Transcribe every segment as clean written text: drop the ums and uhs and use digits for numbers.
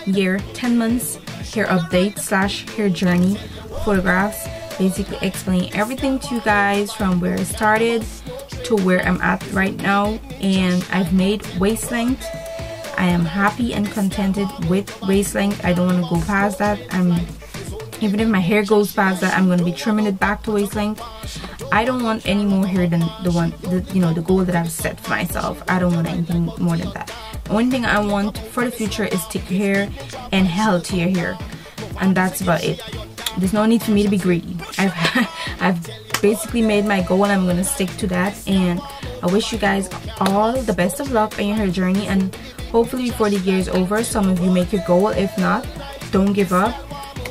year, 10 months hair update / hair journey photographs, basically explaining everything to you guys from where I started to where I'm at right now. And I've made waist length. I am happy and contented with waist length. I don't want to go past that. Even if my hair goes past that, I'm going to be trimming it back to waist length. I don't want any more hair than the goal that I've set for myself. I don't want anything more than that. The only thing I want for the future is thicker hair and healthier hair, and that's about it. There's no need for me to be greedy. I've basically made my goal and I'm going to stick to that. And I wish you guys all the best of luck on your hair journey, and hopefully before the year is over, some of you make your goal. If not, don't give up.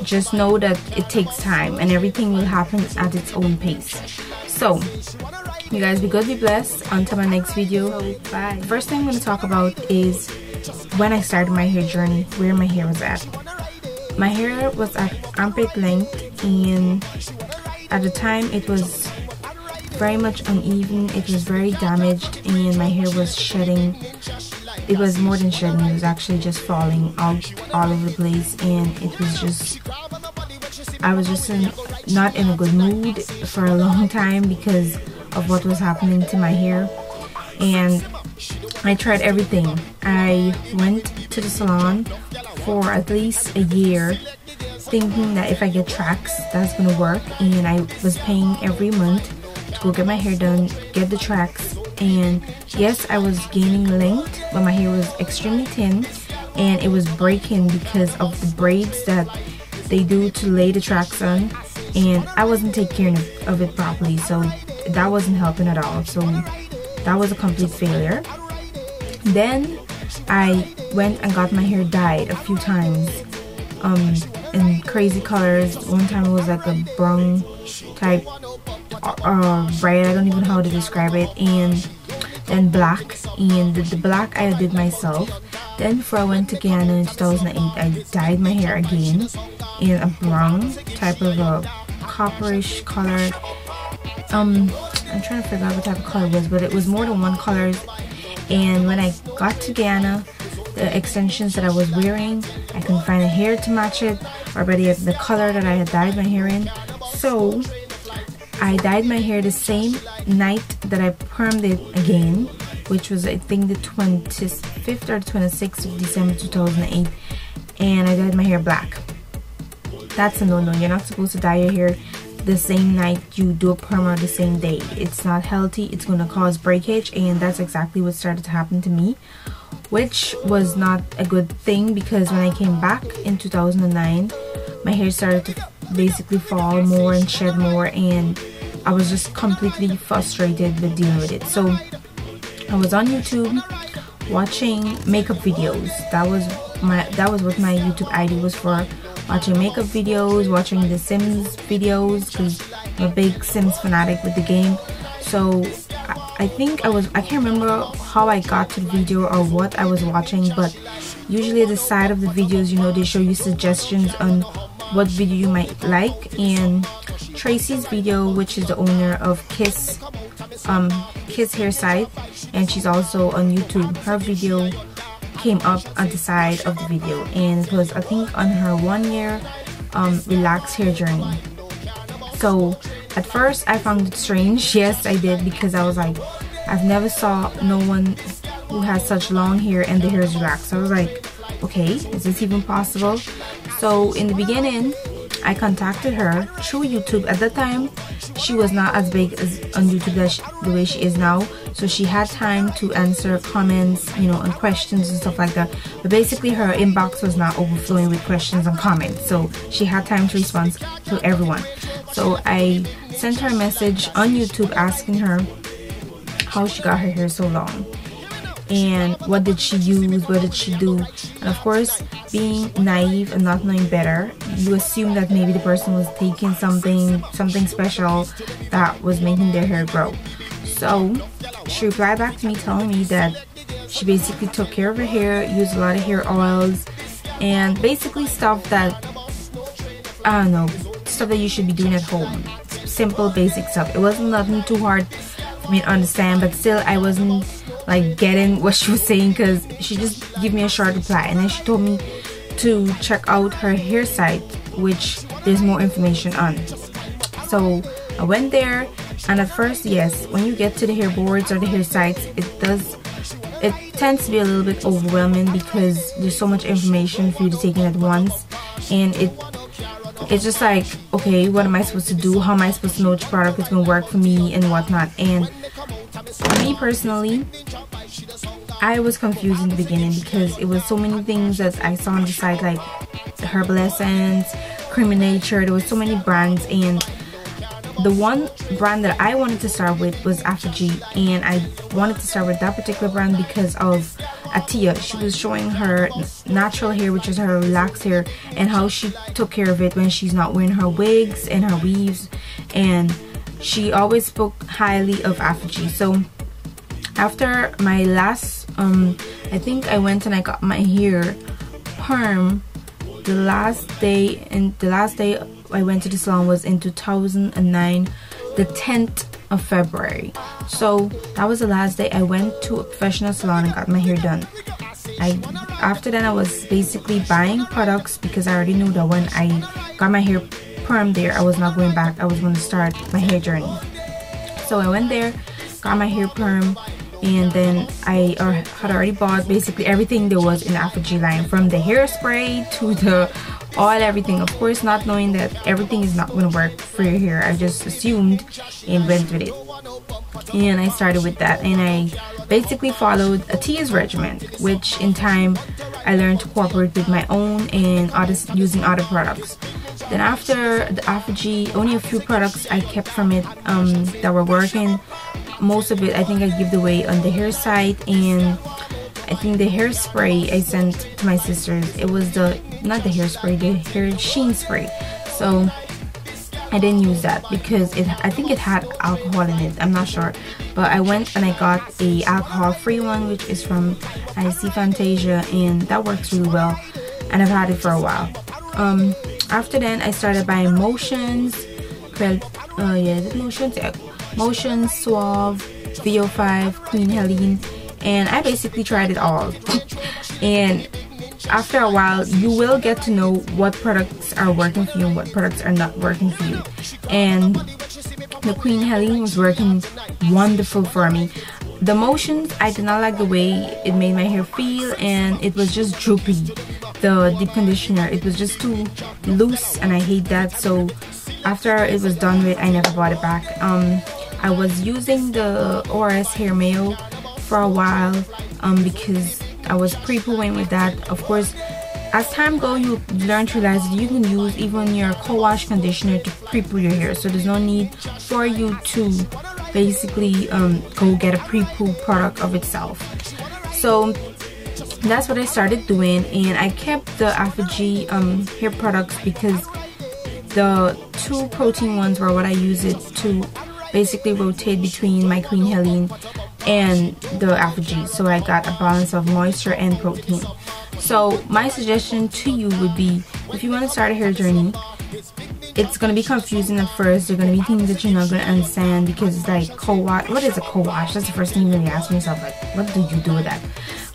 Just know that it takes time and everything will happen at its own pace. So you guys be good, be blessed. Until my next video, bye. The first thing I'm going to talk about is when I started my hair journey, where my hair was at. My hair was at armpit length, and at the time it was very much uneven. It was very damaged, and my hair was shedding. It was more than shedding, it was actually just falling out all over the place, and it was just, I was just not in a good mood for a long time because of what was happening to my hair. And I tried everything. I went to the salon for at least a year thinking that if I get tracks that's gonna work, and I was paying every month to go get my hair done, get the tracks. And yes, I was gaining length, but my hair was extremely thin and it was breaking because of the braids that they do to lay the tracks on, and I wasn't taking care of it properly, so that wasn't helping at all. So that was a complete failure. Then I went and got my hair dyed a few times in crazy colors. One time it was like a brown type red, I don't even know how to describe it, and then black. And the black I did myself. Then before I went to Guyana in 2008, I dyed my hair again in a brown type of a copperish color. I'm trying to figure out what type of color it was, but it was more than one color. And when I got to Guyana, the extensions that I was wearing, I couldn't find a hair to match it, or better yet, the color that I had dyed my hair in. So I dyed my hair the same night that I permed it again, which was I think the 25th or 26th of December 2008, and I dyed my hair black. That's a no-no. You're not supposed to dye your hair the same night you do a perm or the same day. It's not healthy. It's going to cause breakage, and that's exactly what started to happen to me, which was not a good thing, because when I came back in 2009, my hair started to basically fall more and shed more, and I was just completely frustrated with dealing with it. So I was on YouTube watching makeup videos. That was what my YouTube ID was for. Watching makeup videos, watching the Sims videos, because I'm a big Sims fanatic with the game. So I think I can't remember how I got to the video or what I was watching, but usually at the side of the videos, you know, they show you suggestions on what video you might like. And Tracy's video, which is the owner of K.I.S.S hair site, and she's also on YouTube, her video came up on the side of the video, and it was I think on her 1 year Relaxe hair journey. So at first I found it strange. Yes, I did, because I was like, I've never saw no one who has such long hair and the hair is relaxed. So I was like, okay, is this even possible? So in the beginning I contacted her through YouTube. At that time she was not as big as on YouTube as the way she is now, so she had time to answer comments, you know, and questions and stuff like that. But basically her inbox was not overflowing with questions and comments, so she had time to respond to everyone. So I sent her a message on YouTube asking her how she got her hair so long, and what did she use, what did she do. And of course, being naive and not knowing better, you assume that maybe the person was taking something special that was making their hair grow. So she replied back to me telling me that she basically took care of her hair, used a lot of hair oils, and basically stuff that, I don't know, stuff that you should be doing at home. Simple, basic stuff. It wasn't nothing too hard for me to understand, but still I wasn't like getting what she was saying, because she just gave me a short reply, and then she told me to check out her hair site, which there's more information on. So I went there, and at first, yes, when you get to the hair boards or the hair sites, it tends to be a little bit overwhelming because there's so much information for you to take in at once, and it's just like, okay, what am I supposed to do? How am I supposed to know which product is going to work for me and whatnot? And me personally, I was confused in the beginning because it was so many things that I saw on the site, like Herbal Essence, Creamy Nature. There was so many brands, and the one brand that I wanted to start with was Aftergy, and I wanted to start with that particular brand because of Atia. She was showing her natural hair, which is her relaxed hair, and how she took care of it when she's not wearing her wigs and her weaves, and she always spoke highly of Aftergy. So after my last I think I went and I got my hair perm the last day I went to the salon was in 2009, the 10th of February. So that was the last day I went to a professional salon and got my hair done. After that I was basically buying products because I already knew that when I got my hair perm there, I was not going back. I was going to start my hair journey. So I went there, got my hair perm, and then I had already bought basically everything there was in the Aftergy line, from the hairspray to the oil, everything. Of course, not knowing that everything is not going to work for your hair, I just assumed and went with it. And I started with that, and I basically followed Atia's regimen, which in time I learned to cooperate with my own and using other products. Then after the Aftergy, only a few products I kept from it that were working. Most of it I think I gave away on the hair site, and I think the hairspray I sent to my sisters. It was not the hairspray, the hair sheen spray. So I didn't use that because I think it had alcohol in it. I'm not sure, but I went and I got a alcohol-free one, which is from IC Fantasia, and that works really well, and I've had it for a while. After then I started buying Motions, Motions, Suave, VO5, Queen Helene, and I basically tried it all. And after a while you will get to know what products are working for you and what products are not working for you. And the Queen Helene was working wonderful for me. The Motions, I did not like the way it made my hair feel, and it was just droopy. The deep conditioner, it was just too loose, and I hate that. So after it was done with, I never bought it back. I was using the ORS hair mayo for a while because I was pre-pooing with that. Of course, as time goes, you learn to realize that you can use even your co-wash conditioner to pre-poo your hair, so there's no need for you to basically go get a pre-poo product of itself. So that's what I started doing, and I kept the Aftergy hair products because the 2 protein ones were what I use it to basically rotate between my Queen Helene and the Aftergy, so I got a balance of moisture and protein. So my suggestion to you would be, if you want to start a hair journey, it's going to be confusing at first. There are going to be things that you're not going to understand because it's like co-wash. What is a co-wash? That's the first thing you really ask yourself, like, what do you do with that?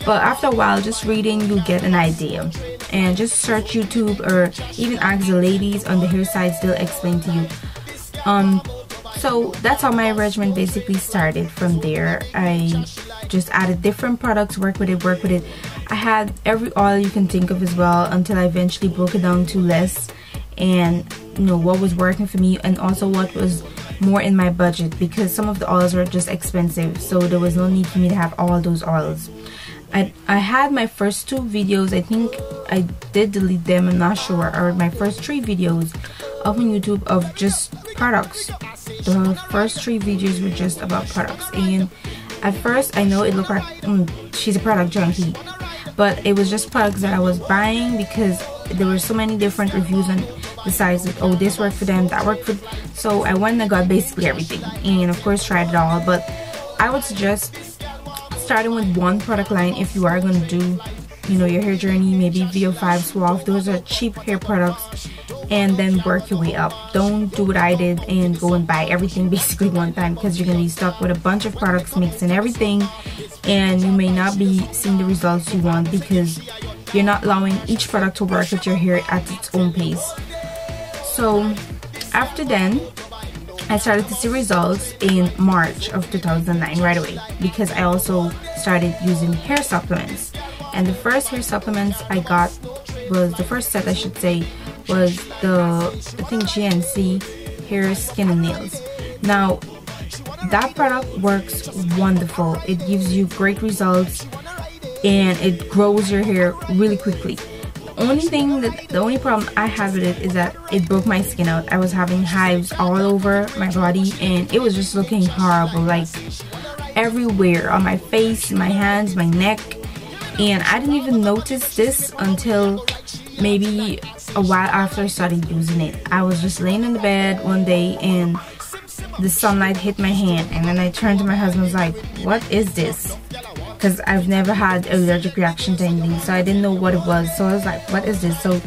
But after a while, just reading, you'll get an idea. And just search YouTube or even ask the ladies on the hair sites, they'll explain to you. So that's how my regimen basically started. From there, I just added different products, work with it. I had every oil you can think of as well, until I eventually broke it down to less, and you know what was working for me, and also what was more in my budget, because some of the oils were just expensive, so there was no need for me to have all those oils. I had my first 2 videos, I think I did delete them, I'm not sure, or my first 3 videos up on YouTube of just products. The first 3 videos were just about products, and at first I know it looked like she's a product junkie, but it was just products that I was buying because there were so many different reviews on the sites that, oh, this worked for them, that worked for, so I went and got basically everything, and of course tried it all. But I would suggest starting with one product line if you are going to do, you know, your hair journey. Maybe VO5, Suave, those are cheap hair products, and then work your way up. Don't do what I did and go and buy everything basically one time, because you're going to be stuck with a bunch of products mixing everything, and you may not be seeing the results you want because you're not allowing each product to work with your hair at its own pace. So after then, I started to see results in March of 2009 right away, because I also started using hair supplements. And the first hair supplements I got was, the first set I should say, was the, I think, GNC hair, skin and nails. Now that product works wonderful. It gives you great results and it grows your hair really quickly. The only problem I had with it is that it broke my skin out. I was having hives all over my body and it was just looking horrible, like everywhere, on my face, my hands, my neck. And I didn't even notice this until maybe a while after I started using it. I was just laying in the bed one day and the sunlight hit my hand, and then I turned to my husband and was like, what is this? Because I've never had an allergic reaction to anything, so I didn't know what it was. So I was like, what is this? So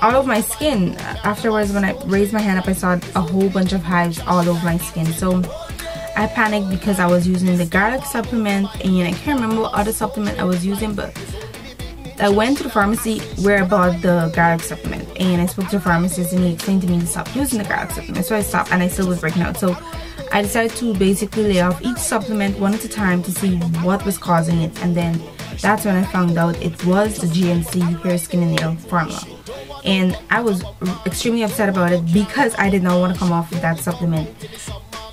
all over my skin, afterwards when I raised my hand up, I saw a whole bunch of hives all over my skin. So I panicked because I was using the garlic supplement, and I can't remember what other supplement I was using, but I went to the pharmacy where I bought the garlic supplement, and I spoke to the pharmacist and he explained to me to stop using the garlic supplement. So I stopped, and I still was breaking out. So I decided to basically lay off each supplement one at a time to see what was causing it, and then that's when I found out it was the GNC hair, skin and nail formula. And I was extremely upset about it because I did not want to come off with that supplement.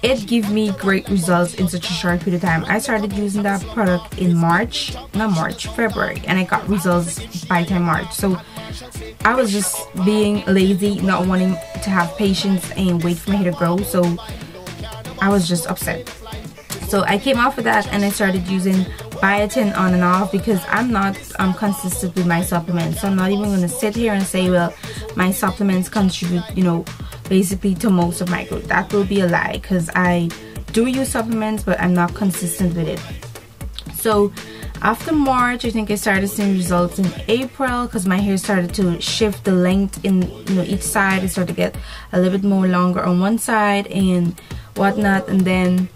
It gave me great results in such a short period of time. I started using that product in February, and I got results by time March. So I was just being lazy, not wanting to have patience and wait for my hair to grow. So I was just upset. So I came off of that and I started using biotin on and off, because I'm not consistent with my supplements. So I'm not even going to sit here and say, well, my supplements contribute, you know, basically to most of my growth. That will be a lie, because I do use supplements, but I'm not consistent with it. So after March, I think I started seeing results in April, because my hair started to shift the length in, you know, each side. It started to get a little bit more longer on one side and whatnot. And then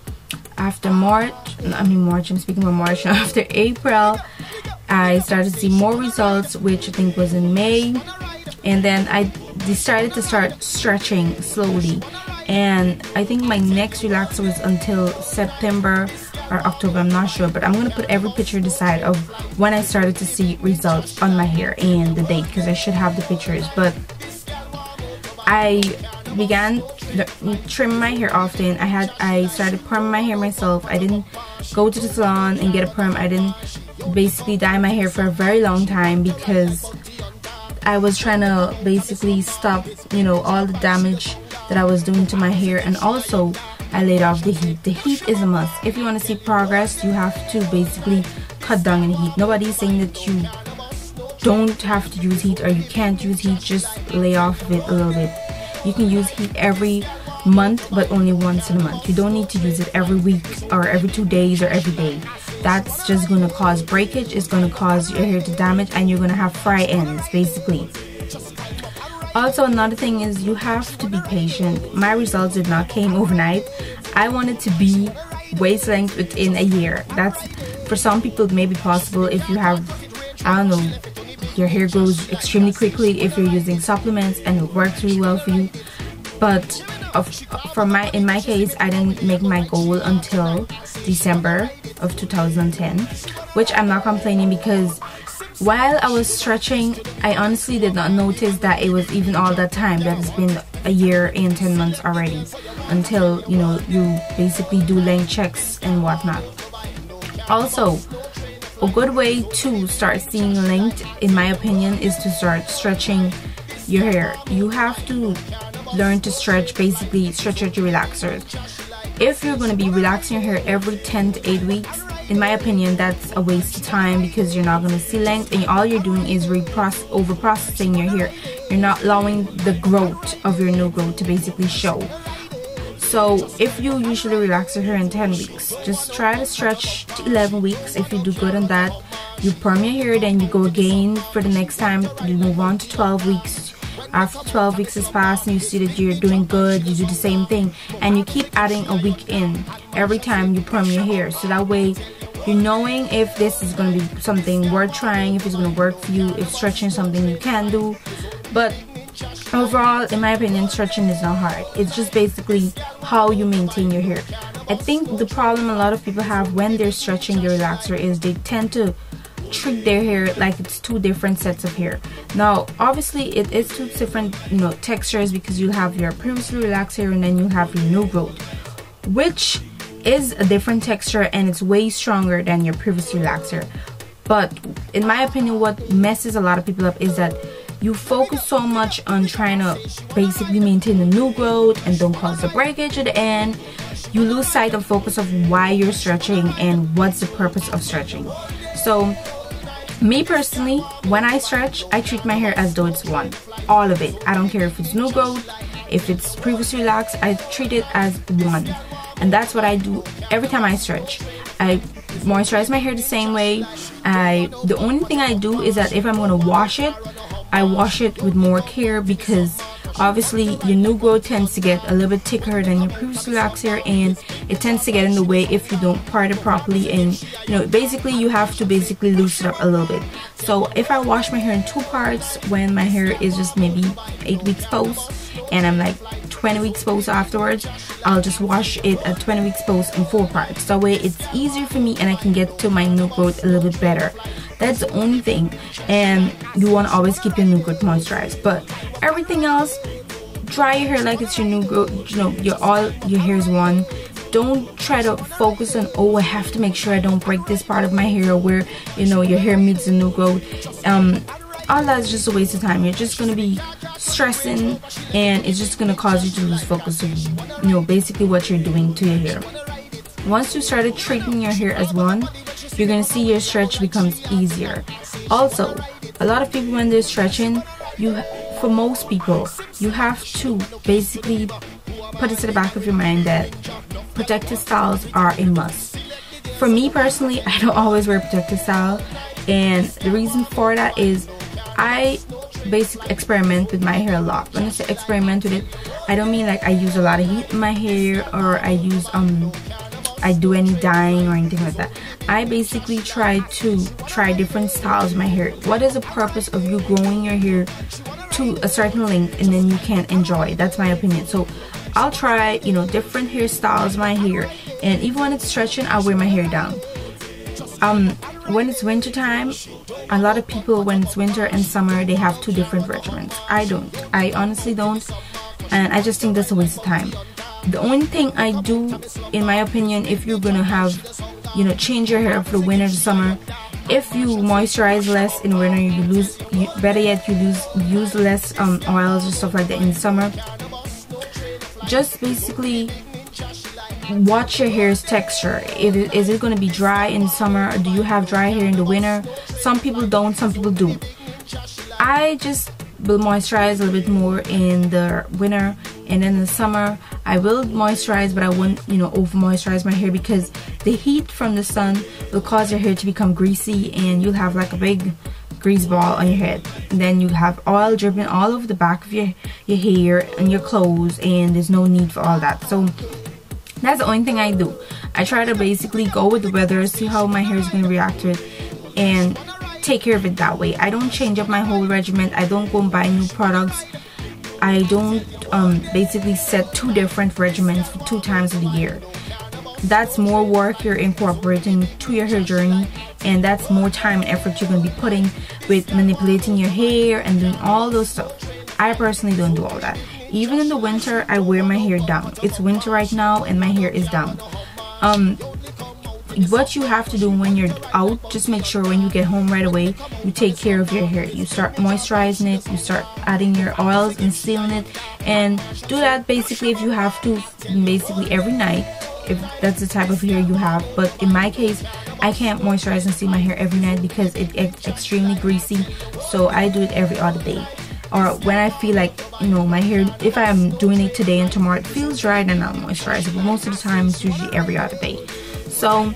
after I'm speaking about March now. After April, I started to see more results, which I think was in May. And then I decided to start stretching slowly, and I think my next relaxer was until September or October, I'm not sure, but I'm going to put every picture aside of when I started to see results on my hair and the date, because I should have the pictures. But I began trimming my hair often. I started perming my hair myself. I didn't go to the salon and get a perm. I didn't basically dye my hair for a very long time, because I was trying to basically stop, you know, all the damage that I was doing to my hair. And also I laid off the heat. The heat is a must. If you want to see progress, you have to basically cut down on the heat. Nobody's saying that you don't have to use heat or you can't use heat. Just lay off of it a little bit. You can use heat every month, but only once in a month. You don't need to use it every week or every 2 days or every day. That's just going to cause breakage. It's going to cause your hair to damage, and you're going to have fry ends basically. Also, another thing is you have to be patient. My results did not came overnight. I wanted to be waist length within a year. That's, for some people, it may be possible if you have, I don't know, your hair grows extremely quickly if you're using supplements and it works really well for you. But in my case, I didn't make my goal until December of 2010, which I'm not complaining, because while I was stretching, I honestly did not notice that it was even all that time. That has been a year and 10 months already, until, you know, you basically do length checks and whatnot. Also, a good way to start seeing length, in my opinion, is to start stretching your hair. You have to learn to stretch, basically stretch out your relaxers. If you're going to be relaxing your hair every 10 to 8 weeks, in my opinion, that's a waste of time, because you're not going to see length, and all you're doing is over-processing your hair. You're not allowing the growth of your new growth to basically show. So if you usually relax your hair in 10 weeks, just try to stretch to 11 weeks. If you do good on that, you perm your hair, then you go again for the next time. You move on to 12 weeks. After 12 weeks has passed and you see that you're doing good, you do the same thing, and you keep adding a week in every time you perm your hair. So that way you're knowing if this is going to be something worth trying, if it's going to work for you, if stretching is something you can do. But overall, in my opinion, stretching is not hard. It's just basically how you maintain your hair. I think the problem a lot of people have when they're stretching their relaxer is they tend to treat their hair like it's two different sets of hair. Now obviously it is two different, you know, textures, because you have your previously relaxed hair and then you have your new growth, which is a different texture and it's way stronger than your previously relaxed hair. But in my opinion, what messes a lot of people up is that you focus so much on trying to basically maintain the new growth and don't cause the breakage at the end. You lose sight of focus of why you're stretching and what's the purpose of stretching. So me personally, when I stretch, I treat my hair as though it's one, all of it. I don't care if it's new growth, if it's previously relaxed, I treat it as one. And that's what I do every time I stretch. I moisturize my hair the same way. The only thing I do is that if I'm going to wash it, I wash it with more care, because obviously your new growth tends to get a little bit thicker than your previously relaxed hair, and it tends to get in the way if you don't part it properly. And you know, basically you have to basically loosen it up a little bit. So if I wash my hair in 2 parts when my hair is just maybe 8 weeks post and I'm like 20 weeks post afterwards, I'll just wash it at 20 weeks post in 4 parts. That way it's easier for me and I can get to my new growth a little bit better. That's the only thing. And you want to always keep your new growth moisturized. But everything else, dry your hair like it's your new growth. You know, your hair is one. Don't try to focus on, oh, I have to make sure I don't break this part of my hair, or where, you know, your hair meets the new growth. All that is just a waste of time. You're just going to be stressing, and it's just going to cause you to lose focus of, you know, basically what you're doing to your hair. Once you started treating your hair as one, you're going to see your stretch becomes easier. Also, a lot of people when they're stretching, for most people, you have to basically put it to the back of your mind that protective styles are a must. For me personally, I don't always wear protective style, and the reason for that is I basically experiment with my hair a lot. When I say experiment with it, I don't mean like I use a lot of heat in my hair, or I do any dyeing or anything like that. I basically try different styles of my hair. What is the purpose of you growing your hair to a certain length and then you can't enjoy it? That's my opinion. So I'll try, you know, different hairstyles of my hair, and even when it's stretching, I'll wear my hair down. When it's winter time, a lot of people, when it's winter and summer, they have 2 different regimens. I don't. I honestly don't, and I just think that's a waste of time. The only thing I do, in my opinion, if you're gonna have, you know, change your hair for the winter to summer, if you moisturize less in winter, you lose, better yet, you use less oils and stuff like that in summer. Just basically watch your hair's texture. Is it going to be dry in summer, or do you have dry hair in the winter? Some people don't, some people do. I just will moisturize a little bit more in the winter, and in the summer I will moisturize, but I won't, you know, over moisturize my hair, because the heat from the sun will cause your hair to become greasy, and you'll have like a big grease ball on your head, and then you have oil dripping all over the back of your hair and your clothes, and there's no need for all that. So that's the only thing I do. I try to basically go with the weather, see how my hair is going to react to it, and take care of it that way. I don't change up my whole regimen. I don't go and buy new products. I don't basically set 2 different regimens for 2 times of the year. That's more work you're incorporating to your hair journey, and that's more time and effort you're going to be putting with manipulating your hair and doing all those stuff. I personally don't do all that. Even in the winter, I wear my hair down. It's winter right now and my hair is down. What you have to do when you're out, just make sure when you get home right away, you take care of your hair. You start moisturizing it, you start adding your oils and sealing it, and do that basically if you have to, basically every night, if that's the type of hair you have. But in my case, I can't moisturize and seal my hair every night because it's extremely greasy, so I do it every other day. Or when I feel like, you know, my hair, if I'm doing it today and tomorrow it feels dry, then I'll moisturize it. But most of the time it's usually every other day. So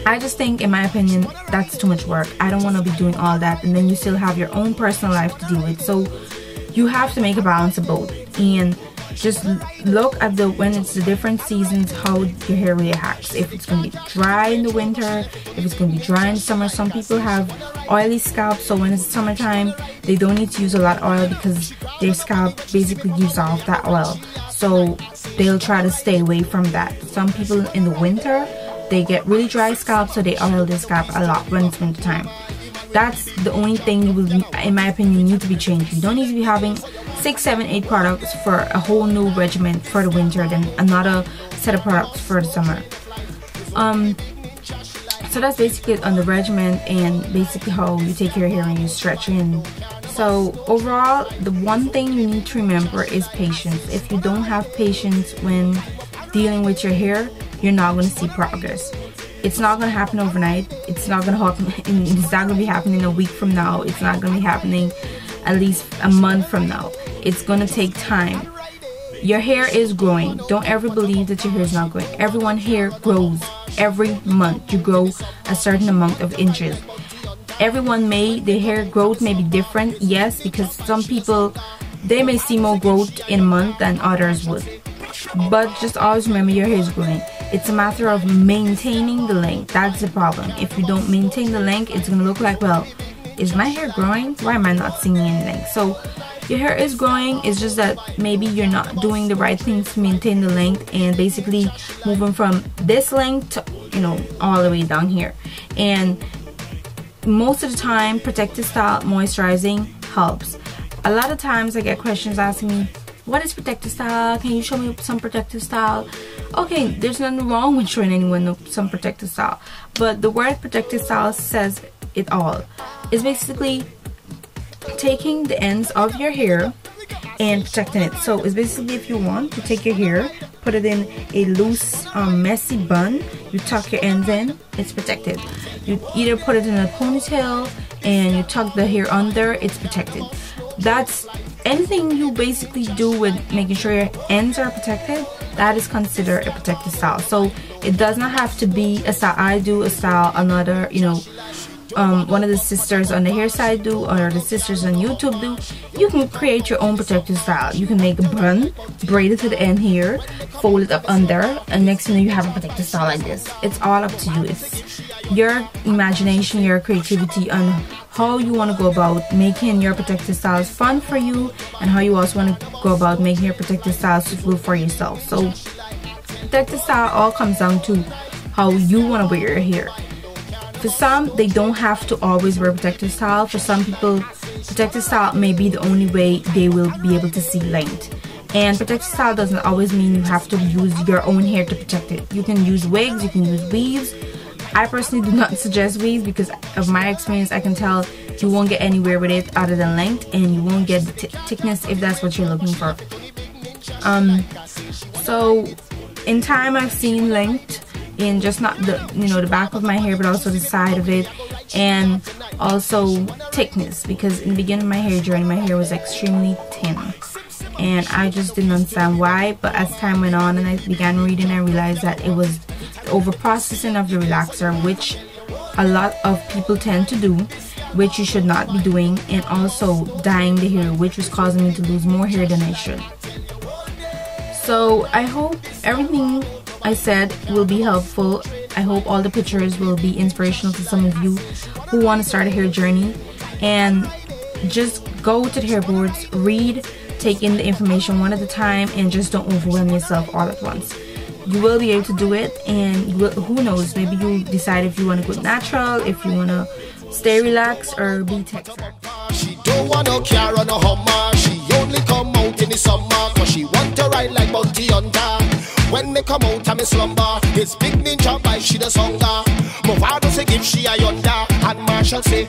I just think, in my opinion, that's too much work. I don't want to be doing all that, and then you still have your own personal life to deal with. So you have to make a balance of both. And just look at when it's the different seasons, how your hair reacts. If it's going to be dry in the winter, if it's going to be dry in summer. Some people have oily scalp, so when it's summertime they don't need to use a lot of oil because their scalp basically gives off that oil, so they'll try to stay away from that. Some people in the winter, they get really dry scalp, so they oil their scalp a lot when it's winter time. That's the only thing you will, in my opinion, need to be changed. You don't need to be having 6, 7, 8 products for a whole new regimen for the winter, then another set of products for the summer. So that's basically it on the regimen and basically how you take care of your hair and you stretch in. So overall, the one thing you need to remember is patience. If you don't have patience when dealing with your hair, you're not going to see progress. It's not going to happen overnight. It's not going to happen. It's not going to be happening a week from now. It's not going to be happening at least a month from now. It's going to take time. Your hair is growing. Don't ever believe that your hair is not growing. Everyone's hair grows every month. You grow a certain amount of inches. Their hair growth may be different, yes, because some people, they may see more growth in a month than others would. But just always remember, your hair is growing. It's a matter of maintaining the length. That's the problem. If you don't maintain the length, it's going to look like, well, is my hair growing? Why am I not seeing any length? So your hair is growing. It's just that maybe you're not doing the right things to maintain the length, and basically moving from this length to, you know, all the way down here. And most of the time, protective style moisturizing helps. A lot of times I get questions asking me, what is protective style? Can you show me some protective style? Okay, there's nothing wrong with showing anyone some protective style, but the word protective style says it all. It's basically taking the ends of your hair and protecting it. So it's basically, if you want to take your hair, put it in a loose messy bun, you tuck your ends in, it's protected. You either put it in a ponytail and you tuck the hair under, it's protected. That's anything you basically do with making sure your ends are protected, that is considered a protective style. So it does not have to be a style I do, a style another, you know, one of the sisters on the hair side do, or the sisters on YouTube do. You can create your own protective style. You can make a bun, braid it to the end here, fold it up under, and next thing you have a protective style like this. It's all up to you. It's your imagination, your creativity on how you want to go about making your protective styles fun for you, and how you also want to go about making your protective style suitable for yourself. So protective style all comes down to how you want to wear your hair. For some, they don't have to always wear protective style. For some people, protective style may be the only way they will be able to see length. And protective style doesn't always mean you have to use your own hair to protect it. You can use wigs, you can use weaves. I personally do not suggest weaves because of my experience, I can tell you won't get anywhere with it other than length, and you won't get the thickness if that's what you're looking for. So in time, I've seen length in just not the, you know, the back of my hair, but also the side of it, and also thickness, because in the beginning of my hair journey, my hair was extremely thin and I just didn't understand why. But as time went on and I began reading, I realized that it was the over processing of the relaxer, which a lot of people tend to do, which you should not be doing, and also dyeing the hair, which was causing me to lose more hair than I should. So I hope everything I said will be helpful. I hope all the pictures will be inspirational to some of you who want to start a hair journey. And just go to the hair boards, read, take in the information one at a time, and just don't overwhelm yourself all at once. You will be able to do it, and you will, who knows, maybe you'll decide if you want to go natural, if you want to stay relaxed, or be Texlax. She don't want no car on a Hummer. She only come out in the summer, cause she want to ride like Bounty Hunter. When me come out of me slumber, this big ninja bike she the songer. My father say give she a yonder, and Marshall say